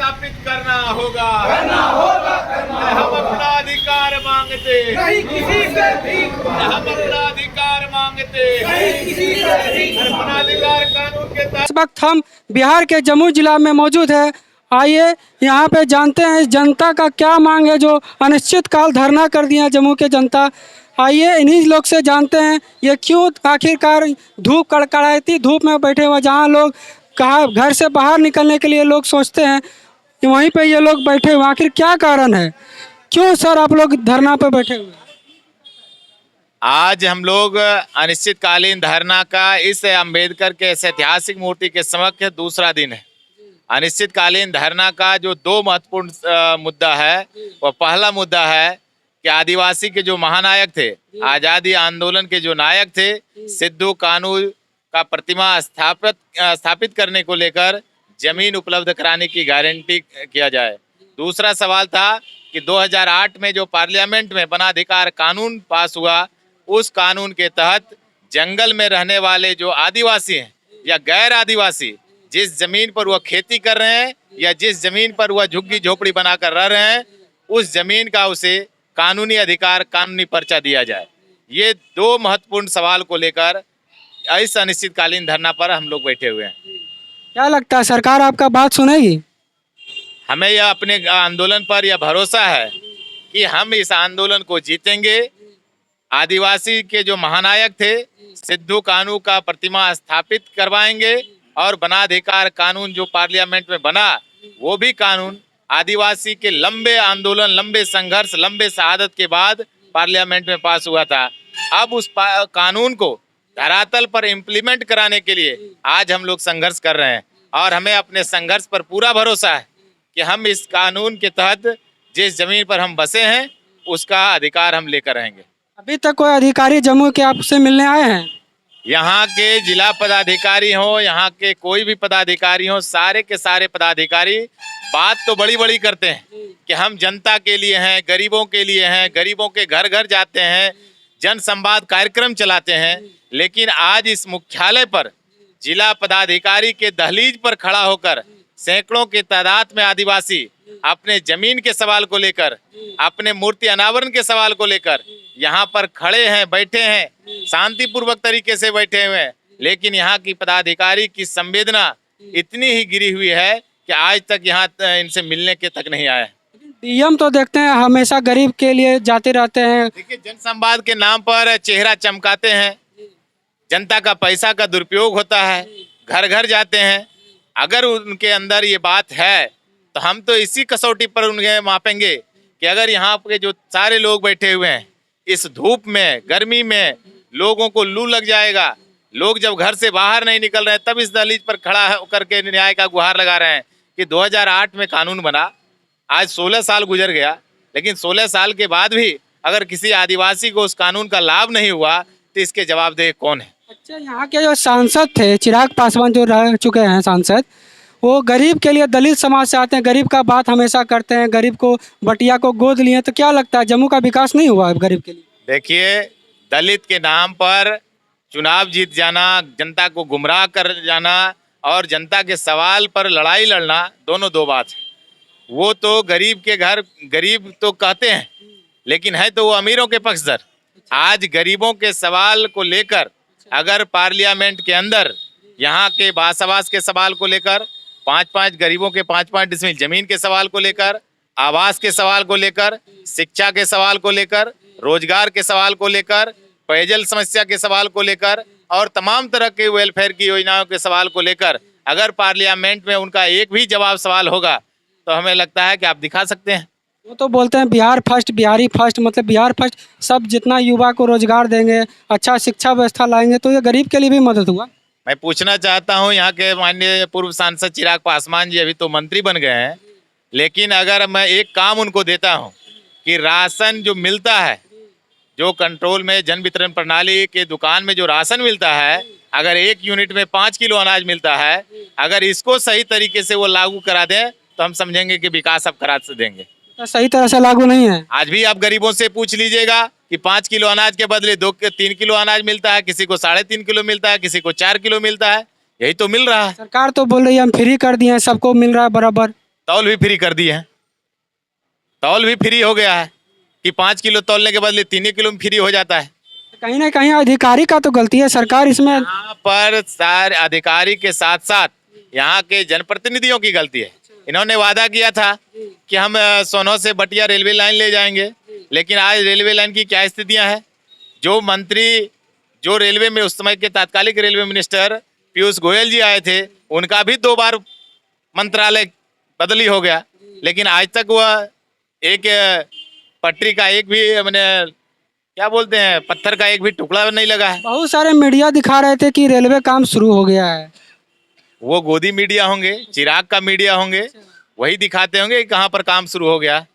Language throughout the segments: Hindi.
स्थापित करना होगा, हम अपना अधिकार मांगते, नहीं किसी से भीख हम अपना अधिकार मांगते, अपना अधिकार कानून के तहत। इस वक्त हम बिहार के जमुई जिला में मौजूद है। आइए यहाँ पे जानते हैं जनता का क्या मांग है जो अनिश्चितकाल धरना कर दिया जम्मू के जनता। आइए इन्हीं लोग से जानते हैं ये क्यों आखिरकार धूप कड़कड़ाती धूप में बैठे हुए, जहाँ लोग कहाँ घर से बाहर निकलने के लिए लोग सोचते हैं कि वहीं पे ये लोग बैठे हुए, आखिर क्या कारण है, क्यों सर आप लोग धरना पे बैठे हुए? आज हम लोग अनिश्चितकालीन धरना का इस अंबेडकर के इस ऐतिहासिक मूर्ति के समक्ष दूसरा दिन है। अनिश्चितकालीन धरना का जो दो महत्वपूर्ण मुद्दा है, वो पहला मुद्दा है कि आदिवासी के जो महानायक थे, आज़ादी आंदोलन के जो नायक थे, सिद्धू कान्हू का प्रतिमा स्थापित करने को लेकर जमीन उपलब्ध कराने की गारंटी किया जाए। दूसरा सवाल था कि 2008 में जो पार्लियामेंट में वनाधिकार कानून पास हुआ, उस कानून के तहत जंगल में रहने वाले जो आदिवासी हैं या गैर आदिवासी, जिस जमीन पर वह खेती कर रहे हैं या जिस जमीन पर वह झुग्गी झोपड़ी बनाकर रह रहे हैं, उस जमीन का उसे कानूनी अधिकार, कानूनी पर्चा दिया जाए। ये दो महत्वपूर्ण सवाल को लेकर इस अनिश्चितकालीन धरना पर हम लोग बैठे हुए हैं। क्या लगता है सरकार आपका बात सुनेगी? हमें यह अपने आंदोलन पर यह भरोसा है कि हम इस आंदोलन को जीतेंगे। आदिवासी के जो महानायक थे, सिद्धू कान्हू का प्रतिमा स्थापित करवाएंगे और वनाधिकार कानून जो पार्लियामेंट में बना, वो भी कानून आदिवासी के लंबे आंदोलन, लंबे संघर्ष, लंबे शहादत के बाद पार्लियामेंट में पास हुआ था। अब उस कानून को धरातल पर इम्प्लीमेंट कराने के लिए आज हम लोग संघर्ष कर रहे हैं और हमें अपने संघर्ष पर पूरा भरोसा है कि हम इस कानून के तहत जिस जमीन पर हम बसे हैं उसका अधिकार हम लेकर रहेंगे। अभी तक कोई अधिकारी जम्मू के आपसे मिलने आए हैं? यहाँ के जिला पदाधिकारी हो, यहाँ के कोई भी पदाधिकारी हो, सारे के सारे पदाधिकारी बात तो बड़ी बड़ी करते हैं कि हम जनता के लिए हैं, गरीबों के लिए हैं, गरीबों के घर घर जाते हैं, जन संवाद कार्यक्रम चलाते हैं, लेकिन आज इस मुख्यालय पर जिला पदाधिकारी के दहलीज पर खड़ा होकर सैकड़ों की तादाद में आदिवासी अपने जमीन के सवाल को लेकर, अपने मूर्ति अनावरण के सवाल को लेकर यहाँ पर खड़े हैं, बैठे हैं, शांतिपूर्वक तरीके से बैठे हुए हैं। लेकिन यहाँ की पदाधिकारी की संवेदना इतनी ही गिरी हुई है कि आज तक यहाँ इनसे मिलने के तक नहीं आए। डीएम तो देखते हैं हमेशा गरीब के लिए जाते रहते हैं। देखिए, जनसंवाद के नाम पर चेहरा चमकाते हैं, जनता का पैसा का दुरुपयोग होता है, घर घर जाते हैं। अगर उनके अंदर ये बात है तो हम तो इसी कसौटी पर उन्हें मापेंगे कि अगर यहाँ पे जो सारे लोग बैठे हुए हैं, इस धूप में, गर्मी में लोगों को लू लग जाएगा, लोग जब घर से बाहर नहीं निकल रहे हैं, तब इस दहलीज पर खड़ा होकर के न्याय का गुहार लगा रहे हैं कि 2008 में कानून बना, आज 16 साल गुजर गया, लेकिन 16 साल के बाद भी अगर किसी आदिवासी को उस कानून का लाभ नहीं हुआ तो इसके जवाबदेह कौन है? अच्छा, यहाँ के जो सांसद थे चिराग पासवान जो रह चुके हैं सांसद, वो गरीब के लिए, दलित समाज से आते हैं, गरीब का बात हमेशा करते हैं, गरीब को, बटिया को गोद लिए, तो क्या लगता है जम्मू का विकास नहीं हुआ है गरीब के लिए? देखिए, दलित के नाम पर चुनाव जीत जाना, जनता को गुमराह कर जाना और जनता के सवाल पर लड़ाई लड़ना, दोनों दो बात है। वो तो गरीब के घर गरीब तो कहते हैं, लेकिन है तो वो अमीरों के पक्षधर। आज गरीबों के सवाल को लेकर अगर पार्लियामेंट के अंदर यहाँ के बासवास के सवाल को लेकर, 5-5 गरीबों के 5-5 डिसमिल जमीन के सवाल को लेकर, आवास के सवाल को लेकर, शिक्षा के सवाल को लेकर, रोजगार के सवाल को लेकर, पेयजल समस्या के सवाल को लेकर और तमाम तरह के वेलफेयर की योजनाओं के सवाल को लेकर अगर पार्लियामेंट में उनका एक भी जवाब सवाल होगा तो हमें लगता है कि आप दिखा सकते हैं। वो तो बोलते हैं बिहार फर्स्ट, बिहारी फर्स्ट, मतलब बिहार फर्स्ट, सब जितना युवा को रोजगार देंगे, अच्छा शिक्षा व्यवस्था लाएंगे, तो ये गरीब के लिए भी मदद हुआ। मैं पूछना चाहता हूं, यहाँ के माननीय पूर्व सांसद चिराग पासवान जी अभी तो मंत्री बन गए हैं, लेकिन अगर मैं एक काम उनको देता हूं कि राशन जो मिलता है, जो कंट्रोल में जन वितरण प्रणाली के दुकान में जो राशन मिलता है, अगर 1 यूनिट में 5 किलो अनाज मिलता है, अगर इसको सही तरीके से वो लागू करा दें तो हम समझेंगे कि विकास अब करा देंगे। तो सही तरह से लागू नहीं है। आज भी आप गरीबों से पूछ लीजिएगा कि 5 किलो अनाज के बदले 2-3 किलो अनाज मिलता है, किसी को 3.5 किलो मिलता है, किसी को 4 किलो मिलता है, यही तो मिल रहा है। सरकार तो बोल रही है हम फ्री कर दिए हैं, सबको मिल रहा है बराबर। तौल भी फ्री कर दिए हैं, तौल भी फ्री हो गया है कि 5 किलो तौलने के बदले 3 किलो में फ्री हो जाता है। कहीं ना कहीं अधिकारी का तो गलती है, सरकार इसमें। यहाँ पर सारे अधिकारी के साथ साथ यहाँ के जनप्रतिनिधियों की गलती है। इन्होंने वादा किया था कि हम सोनो से बटिया रेलवे लाइन ले जाएंगे, लेकिन आज रेलवे लाइन की क्या स्थितियां हैं। जो मंत्री जो रेलवे में उस समय के तात्कालिक रेलवे मिनिस्टर पीयूष गोयल जी आए थे, उनका भी 2 बार मंत्रालय बदली हो गया, लेकिन आज तक वह एक पटरी का एक भी मैंने क्या बोलते हैं पत्थर का एक भी टुकड़ा नहीं लगा है। बहुत सारे मीडिया दिखा रहे थे कि रेलवे काम शुरू हो गया है। वो गोदी मीडिया होंगे, चिराग का मीडिया होंगे, वही दिखाते होंगे कि कहाँ पर काम शुरू हो गया।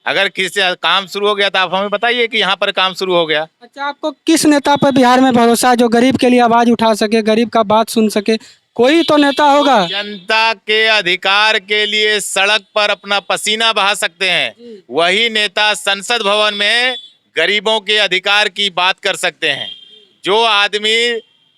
अगर किसी काम शुरू हो गया तो आप हमें बताइए कि यहाँ पर काम शुरू हो गया। अच्छा, आपको किस नेता पर बिहार में भरोसा है जो गरीब के लिए आवाज उठा सके, गरीब का बात सुन सके? कोई तो नेता होगा। जनता के अधिकार के लिए सड़क पर अपना पसीना बहा सकते हैं, वही नेता संसद भवन में गरीबों के अधिकार की बात कर सकते हैं। जो आदमी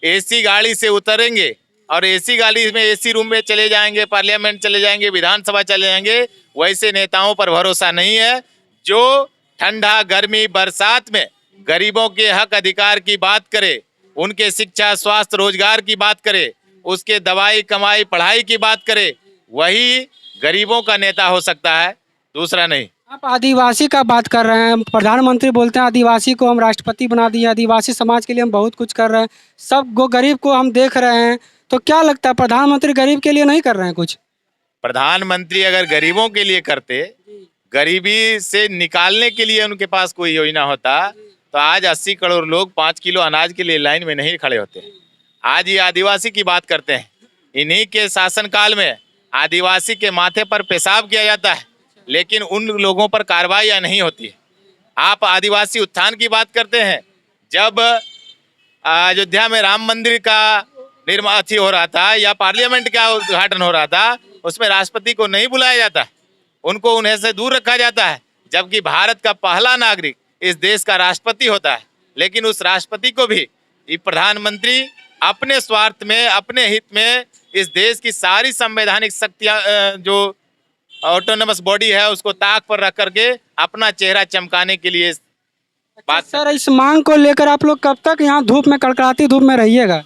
एसी गाड़ी से उतरेंगे और एसी गाड़ी में एसी रूम में चले जाएंगे, पार्लियामेंट चले जाएंगे, विधानसभा चले जाएंगे, वैसे नेताओं पर भरोसा नहीं है। जो ठंडा गर्मी बरसात में गरीबों के हक अधिकार की बात करे, उनके शिक्षा स्वास्थ्य रोजगार की बात करे, उसके दवाई कमाई पढ़ाई की बात करे, वही गरीबों का नेता हो सकता है, दूसरा नहीं। आप आदिवासी का बात कर रहे हैं, प्रधानमंत्री बोलते हैं आदिवासी को हम राष्ट्रपति बना दिए, आदिवासी समाज के लिए हम बहुत कुछ कर रहे हैं, सब गरीब को हम देख रहे हैं। तो क्या लगता है प्रधानमंत्री गरीब के लिए नहीं कर रहे हैं कुछ? प्रधानमंत्री अगर गरीबों के लिए करते, गरीबी से निकालने के लिए उनके पास कोई योजना होता, तो आज 80 करोड़ लोग 5 किलो अनाज के लिए लाइन में नहीं खड़े होते। आज ये आदिवासी की बात करते हैं। इन्हीं के शासनकाल में आदिवासी के माथे पर पेशाब किया जाता है, लेकिन उन लोगों पर कार्रवाई नहीं होती है। आप आदिवासी उत्थान की बात करते हैं। जब अयोध्या में राम मंदिर का निर्माण हो रहा था या पार्लियामेंट का उद्घाटन हो रहा था, उसमें राष्ट्रपति को नहीं बुलाया जाता, उनको उन्हें से दूर रखा जाता है, जबकि भारत का पहला नागरिक इस देश का राष्ट्रपति होता है। लेकिन उस राष्ट्रपति को भी ये प्रधानमंत्री अपने स्वार्थ में, अपने हित में इस देश की सारी संवैधानिक शक्तियां जो ऑटोनमस बॉडी है उसको ताक पर रख करके अपना चेहरा चमकाने के लिए बात। सर, इस मांग को लेकर आप लोग कब तक यहाँ धूप में, कड़कड़ाती धूप में रहिएगा?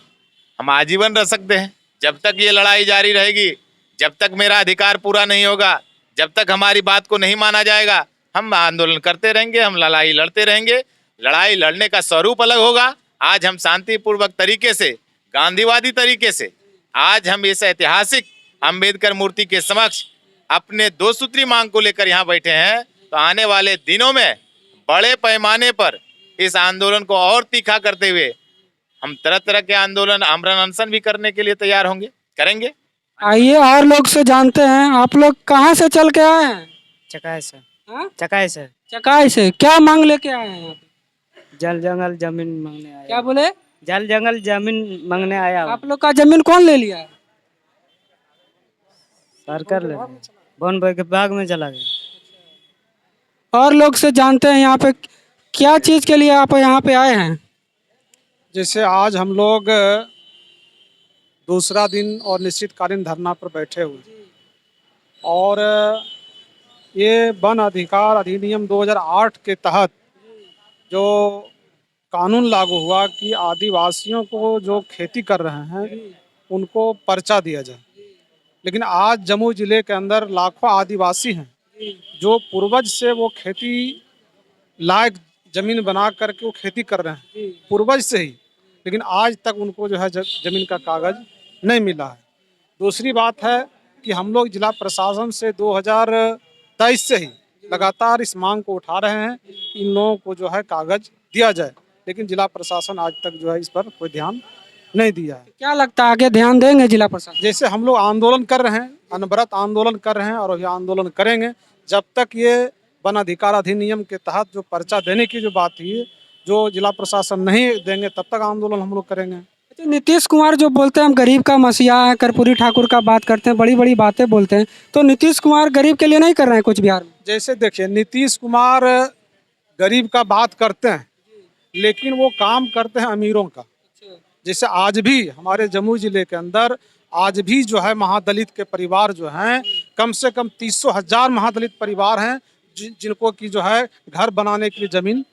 हम आजीवन रह सकते हैं, जब तक ये लड़ाई जारी रहेगी, जब तक मेरा अधिकार पूरा नहीं होगा, जब तक हमारी बात को नहीं माना जाएगा, हम आंदोलन करते रहेंगे, हम लड़ाई लड़ते रहेंगे। लड़ाई लड़ने का स्वरूप अलग होगा। आज हम शांतिपूर्वक तरीके से, गांधीवादी तरीके से आज हम इस ऐतिहासिक अंबेडकर मूर्ति के समक्ष अपने 2 सूत्री मांग को लेकर यहाँ बैठे हैं। तो आने वाले दिनों में बड़े पैमाने पर इस आंदोलन को और तीखा करते हुए हम तरह तरह के आंदोलन, आमरण अनशन भी करने के लिए तैयार होंगे, करेंगे। आइए और लोग से जानते हैं, आप लोग कहाँ से चल के आए हैं? चकाए से। हाँ? चकाए से। चकाई से। क्या मांग लेके आए हैं यहाँ पे? जल जंगल जमीन मांगने आया। क्या बोले? जल जंगल जमीन मांगने आया हूँ। आप लोग का जमीन कौन ले लिया? सरकार ले वन विभाग में चला गया। और लोग से जानते हैं यहाँ पे क्या चीज़ के लिए आप यहाँ पे आए हैं? जैसे आज हम लोग दूसरा दिन और निश्चितकालीन धरना पर बैठे हुए, और ये वन अधिकार अधिनियम 2008 के तहत जो कानून लागू हुआ कि आदिवासियों को जो खेती कर रहे हैं उनको पर्चा दिया जाए। लेकिन आज जम्मू ज़िले के अंदर लाखों आदिवासी हैं जो पूर्वज से वो खेती लायक ज़मीन बना करके वो खेती कर रहे हैं पूर्वज से ही, लेकिन आज तक उनको जो है ज़मीन का कागज़ नहीं मिला है। दूसरी बात है कि हम लोग जिला प्रशासन से 2023 से ही लगातार इस मांग को उठा रहे हैं कि इन लोगों को जो है कागज़ दिया जाए, लेकिन जिला प्रशासन आज तक जो है इस पर कोई ध्यान नहीं दिया है। क्या लगता है आगे ध्यान देंगे जिला प्रशासन? जैसे हम लोग आंदोलन कर रहे हैं, अनवरत आंदोलन कर रहे हैं और ये आंदोलन करेंगे जब तक ये वन अधिकार अधिनियम के तहत जो पर्चा देने की जो बात थी, जो जिला प्रशासन नहीं देंगे तब तक आंदोलन हम लोग करेंगे। तो नीतीश कुमार जो बोलते हैं हम गरीब का मसीहा है, कर्पूरी ठाकुर का बात करते हैं, बड़ी बड़ी बातें बोलते हैं, तो नीतीश कुमार गरीब के लिए नहीं कर रहे हैं कुछ बिहार में? जैसे देखिए, नीतीश कुमार गरीब का बात करते हैं लेकिन वो काम करते हैं अमीरों का। जैसे आज भी हमारे जम्मू ज़िले के अंदर आज भी जो है महादलित के परिवार जो हैं, कम से कम 300,000 महादलित परिवार हैं जिनको कि जो है घर बनाने के लिए ज़मीन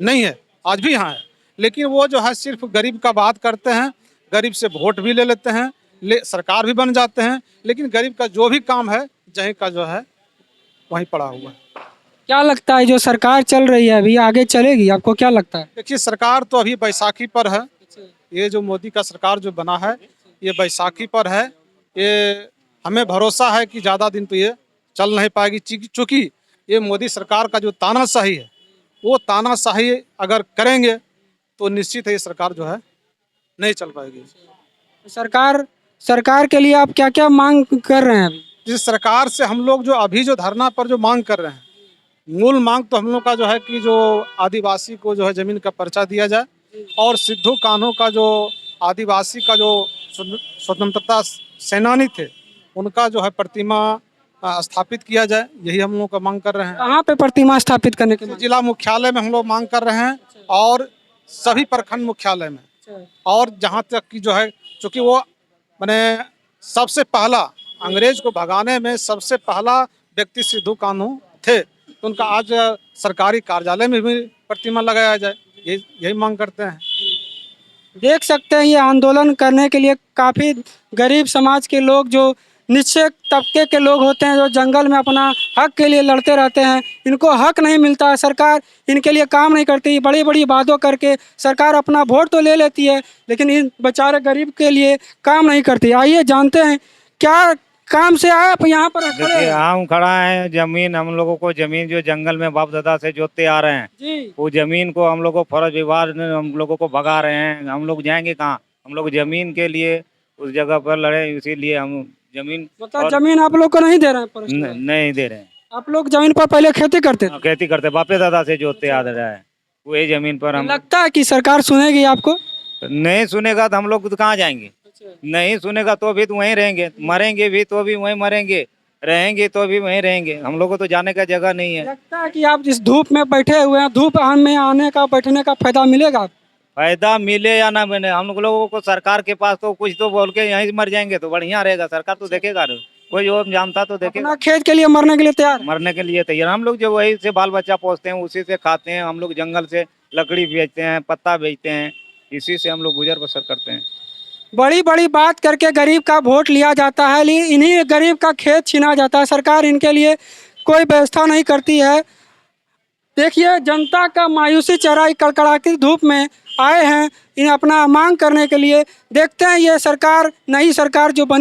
नहीं है, आज भी यहाँ है। लेकिन वो जो है सिर्फ गरीब का बात करते हैं, गरीब से वोट भी ले लेते हैं, सरकार भी बन जाते हैं, लेकिन गरीब का जो भी काम है जहीं का जो है वहीं पड़ा हुआ है। क्या लगता है जो सरकार चल रही है अभी आगे चलेगी, आपको क्या लगता है? देखिए, सरकार तो अभी बैसाखी पर है। ये जो मोदी का सरकार जो बना है ये बैसाखी पर है। ये हमें भरोसा है कि ज़्यादा दिन तो ये चल नहीं पाएगी, चूँकि ये मोदी सरकार का जो तानाशाही है वो तानाशाही अगर करेंगे तो निश्चित है ये सरकार जो है नहीं चल पाएगी। सरकार के लिए आप क्या क्या मांग कर रहे हैं अभी? जिस सरकार से हम लोग जो अभी जो धरना पर जो मांग कर रहे हैं, मूल मांग तो हम लोग का जो है कि जो आदिवासी को जो है ज़मीन का पर्चा दिया जाए और सिद्धू कान्हू का जो आदिवासी का जो स्वतंत्रता सेनानी थे उनका जो है प्रतिमा स्थापित किया जाए, यही हम लोग का मांग कर रहे हैं। कहाँ पे प्रतिमा स्थापित करने के लिए? जिला मुख्यालय में हम लोग मांग कर रहे हैं और सभी प्रखंड मुख्यालय में। और जहाँ तक कि जो है चूँकि वो मैंने सबसे पहला अंग्रेज को भगाने में सबसे पहला व्यक्ति सिद्धू कान्हू थे, तो उनका आज सरकारी कार्यालय में भी प्रतिमा लगाया जाए, यही मांग करते हैं। देख सकते हैं ये आंदोलन करने के लिए काफ़ी गरीब समाज के लोग, जो निचले तबके के लोग होते हैं, जो जंगल में अपना हक के लिए लड़ते रहते हैं, इनको हक नहीं मिलता है, सरकार इनके लिए काम नहीं करती। बड़ी बड़ी बातों करके सरकार अपना वोट तो ले लेती है लेकिन इन बेचारे गरीब के लिए काम नहीं करती। आइए जानते हैं क्या काम से आए आप यहाँ पर खड़े देखिए, हैं? हम खड़ा है जमीन, हम लोगों को जमीन जो जंगल में बाप दादा से जोतते आ रहे हैं जी, वो जमीन को हम लोग को फौज विभाग ने हम लोगों को भगा रहे हैं। हम लोग जाएंगे कहाँ? हम लोग जमीन के लिए उस जगह पर लड़े, इसीलिए हम जमीन मतलब जमीन आप लोग को नहीं दे रहे हैं फॉरेस्ट वाले? नहीं दे रहे हैं। आप लोग जमीन पर पहले खेती करते थे? खेती करते बापे दादा से जोतते आ रहा है, वही जमीन पर हम लगता है कि सरकार सुनेगी आपको? नहीं सुनेगा तो हम लोग तो कहाँ जाएंगे? नहीं सुनेगा तो भी तो वहीं रहेंगे, मरेंगे भी तो भी वहीं मरेंगे, रहेंगे तो भी वहीं रहेंगे। हम लोग को तो जाने का जगह नहीं है। लगता है कि आप जिस धूप में बैठे हुए हैं, धूप में आने का बैठने का फायदा मिलेगा? फायदा मिले या ना मिले, हम लोगों को सरकार के पास तो कुछ तो बोल के यहीं मर जाएंगे तो बढ़िया रहेगा। सरकार तो देखेगा नहीं, कोई और जानता तो देखेगा। अपना खेत के लिए मरने के लिए तैयार? मरने के लिए तैयार। हम लोग जो वही से बाल बच्चा पोसते हैं, उसी से खाते हैं। हम लोग जंगल से लकड़ी बेचते हैं, पत्ता बेचते हैं, इसी से हम लोग गुजर बसर करते हैं। बड़ी बड़ी बात करके गरीब का वोट लिया जाता है, लेकिन इन्हीं गरीब का खेत छीना जाता है। सरकार इनके लिए कोई व्यवस्था नहीं करती है। देखिए, जनता का मायूसी चेहरा कड़कड़ाती धूप में आए हैं इन अपना मांग करने के लिए। देखते हैं ये सरकार, नई सरकार जो बनी